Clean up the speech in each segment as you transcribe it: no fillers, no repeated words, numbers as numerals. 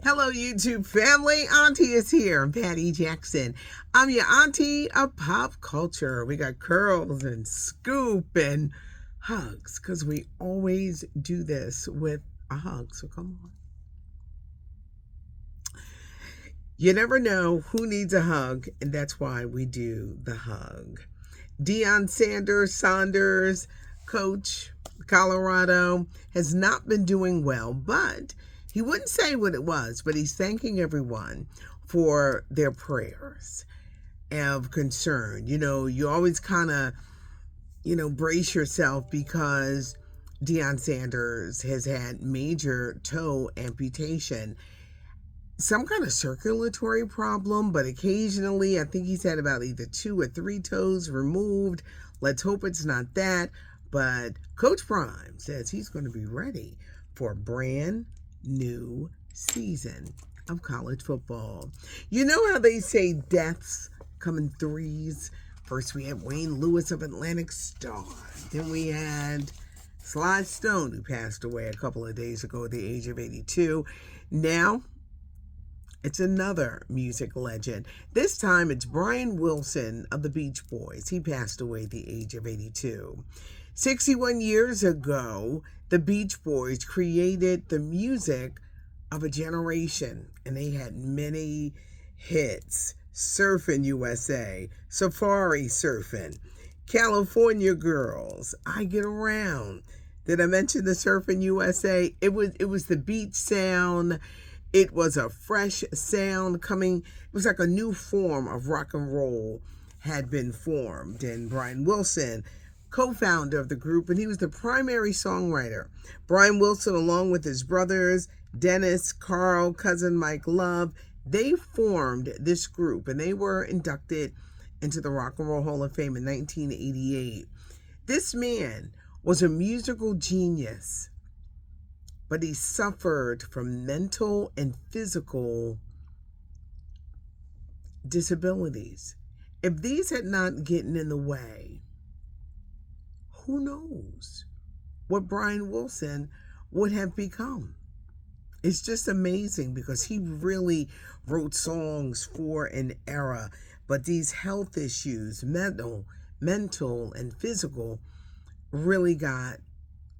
Hello, YouTube family. Auntie is here, Patty Jackson. I'm your auntie of pop culture. We got curls and scoop and hugs because we always do this with a hug. So come on. You never know who needs a hug, and that's why we do the hug. Deion Saunders, coach, Colorado, has not been doing well, but he wouldn't say what it was, but he's thanking everyone for their prayers of concern. You always kind of, brace yourself because Deion Sanders has had major toe amputation, some kind of circulatory problem, but occasionally I think he's had about either 2 or 3 toes removed. Let's hope it's not that. But Coach Prime says he's going to be ready for a brand new season of college football. You know how they say deaths come in threes? First we had Wayne Lewis of Atlantic Star. Then we had Sly Stone, who passed away a couple of days ago at the age of 82. Now it's another music legend. This time it's Brian Wilson of the Beach Boys. He passed away at the age of 82. 61 years ago, the Beach Boys created the music of a generation, and they had many hits. Surfing USA, Safari Surfing, California Girls, I Get Around. Did I mention the Surfing USA? It was the beach sound. It was a fresh sound coming. It was like a new form of rock and roll had been formed. And Brian Wilson, co-founder of the group, and he was the primary songwriter. Brian Wilson, along with his brothers, Dennis, Carl, cousin Mike Love, they formed this group, and they were inducted into the Rock and Roll Hall of Fame in 1988. This man was a musical genius, but he suffered from mental and physical disabilities. If these had not gotten in the way, who knows what Brian Wilson would have become? It's just amazing because he really wrote songs for an era, but these health issues, mental and physical, really got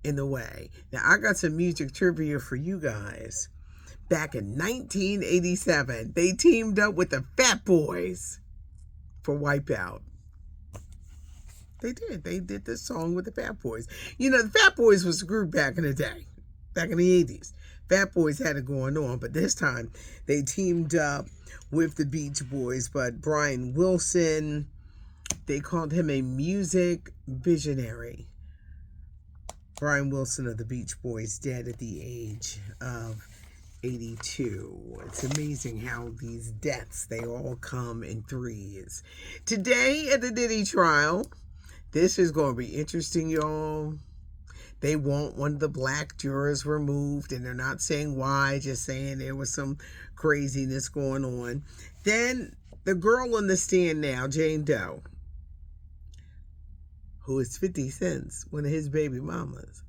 in the way. Now, I got some music trivia for you guys. Back in 1987, they teamed up with the Fat Boys for Wipeout. They did. They did this song with the Fat Boys. The Fat Boys was a group back in the day, back in the 80s. Fat Boys had it going on, but this time they teamed up with the Beach Boys. But Brian Wilson, they called him a music visionary. Brian Wilson of the Beach Boys, dead at the age of 82. It's amazing how these deaths, they all come in threes. Today at the Diddy Trial, this is going to be interesting, y'all. They want one of the black jurors removed, and they're not saying why, just saying there was some craziness going on. Then the girl on the stand now, Jane Doe, who is 50 Cent's, one of his baby mamas.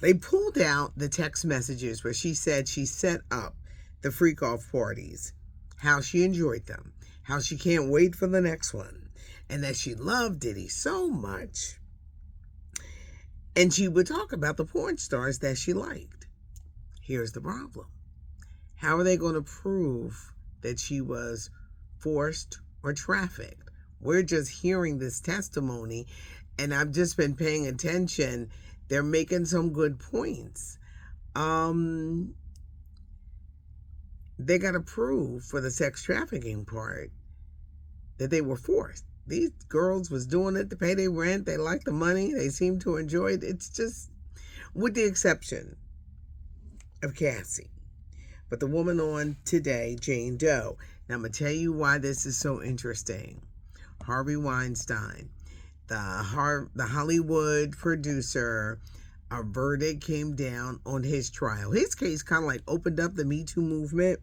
They pulled out the text messages where she said she set up the freak-off parties, how she enjoyed them, how she can't wait for the next one, and that she loved Diddy so much. And she would talk about the porn stars that she liked. Here's the problem. How are they going to prove that she was forced or trafficked? We're just hearing this testimony, and I've just been paying attention. They're making some good points. They got to prove for the sex trafficking part that they were forced. These girls was doing it to pay their rent. They liked the money. They seemed to enjoy it. It's just, with the exception of Cassie. But the woman on today, Jane Doe. Now, I'm going to tell you why this is so interesting. Harvey Weinstein, the Hollywood producer, a verdict came down on his trial. His case kind of like opened up the Me Too movement.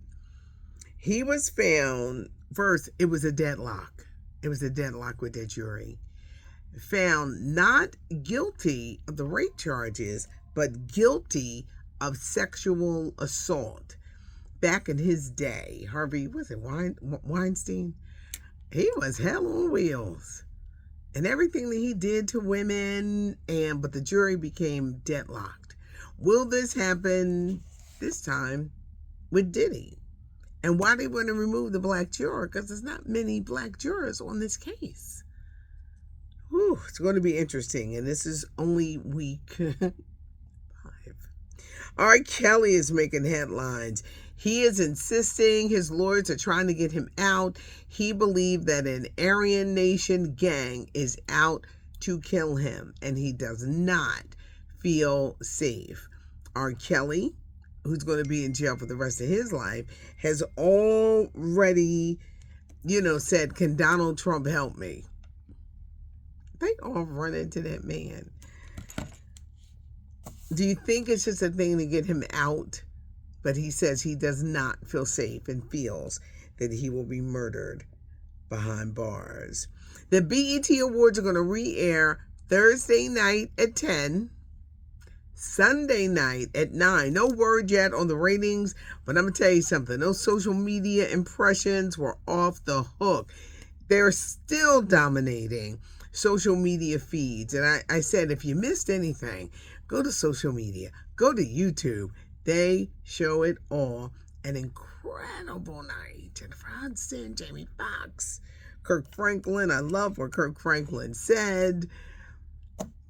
He was found, first, it was a deadlock. It was a deadlock with the jury. Found not guilty of the rape charges, but guilty of sexual assault. Back in his day, Harvey, was it Weinstein? He was hell on wheels. And everything that he did to women, but the jury became deadlocked. Will this happen this time with Diddy? And why they want to remove the black juror? Because there's not many black jurors on this case. Whew, it's going to be interesting. And this is only week 5. R. Kelly is making headlines. He is insisting his lawyers are trying to get him out. He believed that an Aryan Nation gang is out to kill him, and he does not feel safe. R. Kelly, who's going to be in jail for the rest of his life, has already, said, "Can Donald Trump help me?" They all run into that man. Do you think it's just a thing to get him out? But he says he does not feel safe and feels that he will be murdered behind bars. The BET Awards are going to re-air Thursday night at 10, Sunday night at 9. No word yet on the ratings, but I'm going to tell you something. Those social media impressions were off the hook. They're still dominating social media feeds. And I said, if you missed anything, go to social media, go to YouTube. They show it all. An incredible night. Jennifer Hudson, Jamie Foxx, Kirk Franklin. I love what Kirk Franklin said.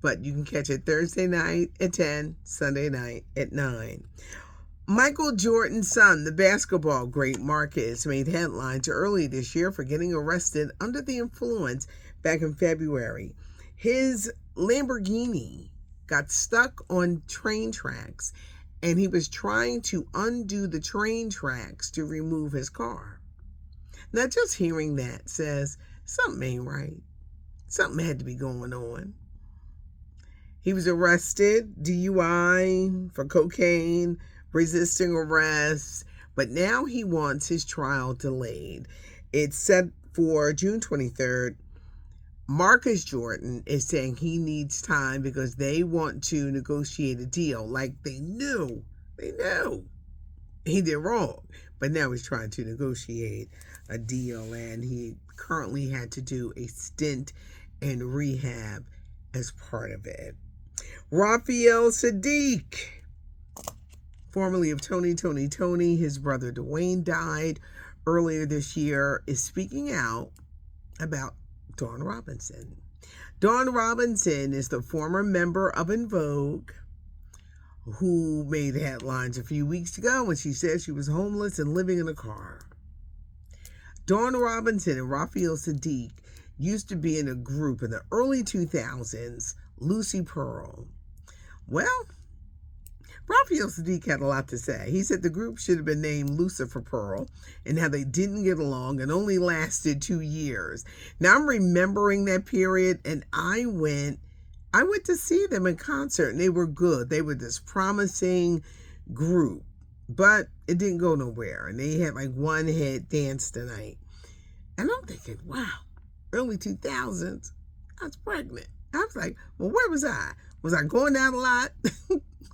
But you can catch it Thursday night at 10, Sunday night at 9. Michael Jordan's son, the basketball great Marcus, made headlines early this year for getting arrested under the influence back in February. His Lamborghini got stuck on train tracks, and he was trying to undo the train tracks to remove his car. Now, just hearing that says something ain't right. Something had to be going on. He was arrested, DUI for cocaine, resisting arrest, but now he wants his trial delayed. It's set for June 23rd. Marcus Jordan is saying he needs time because they want to negotiate a deal. Like they knew he did wrong, but now he's trying to negotiate a deal, and he currently had to do a stint in rehab as part of it. Raphael Sadiq, formerly of Tony, his brother Dwayne died earlier this year, is speaking out about Dawn Robinson. Dawn Robinson is the former member of En Vogue who made headlines a few weeks ago when she said she was homeless and living in a car. Dawn Robinson and Raphael Sadiq used to be in a group in the early 2000s, Lucy Pearl. Well, Raphael Sadiq had a lot to say. He said the group should have been named Lucifer Pearl and how they didn't get along and only lasted 2 years. Now I'm remembering that period, and I went to see them in concert, and they were good. They were this promising group, but it didn't go nowhere. And they had like one hit, Dance Tonight. And I'm thinking, wow, early 2000s, I was pregnant. I was like, well, where was I? Was I going out a lot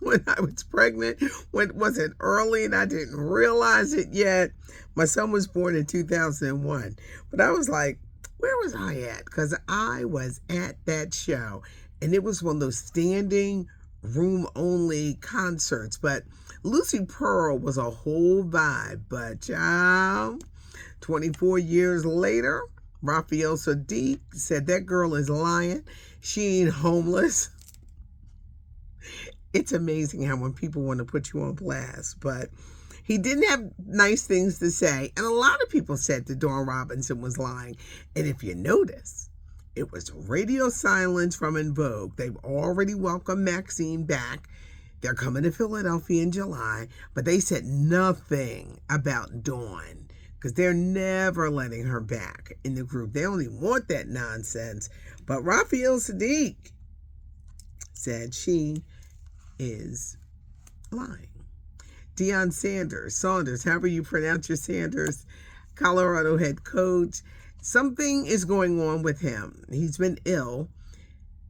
when I was pregnant? Was it early and I didn't realize it yet? My son was born in 2001. But I was like, where was I at? Because I was at that show. And it was one of those standing room only concerts. But Lucy Pearl was a whole vibe. But child, 24 years later, Raphael Sadiq said that girl is lying. She ain't homeless. It's amazing how when people want to put you on blast, but he didn't have nice things to say. And a lot of people said that Dawn Robinson was lying. And if you notice, it was radio silence from En Vogue. They've already welcomed Maxine back. They're coming to Philadelphia in July, but they said nothing about Dawn because they're never letting her back in the group. They only want that nonsense. But Raphael Sadiq said she is lying. Deion Saunders, however you pronounce your Sanders, Colorado head coach, something is going on with him. He's been ill.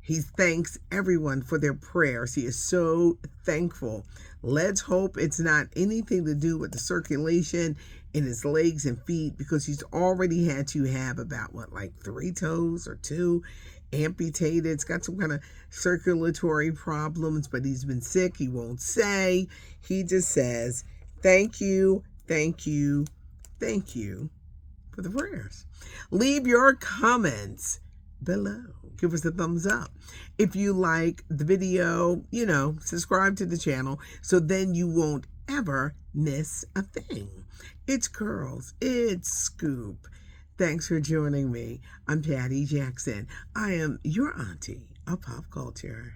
He thanks everyone for their prayers. He is so thankful. Let's hope it's not anything to do with the circulation in his legs and feet, because he's already had to have about, like 3 toes or 2 amputated. It's got some kind of circulatory problems, but he's been sick. He won't say. He just says, thank you, thank you, thank you for the prayers. Leave your comments below. Give us a thumbs up. If you like the video, subscribe to the channel so then you won't ever miss a thing. It's Curls. It's Scoop. Thanks for joining me. I'm Patty Jackson. I am your auntie of pop culture.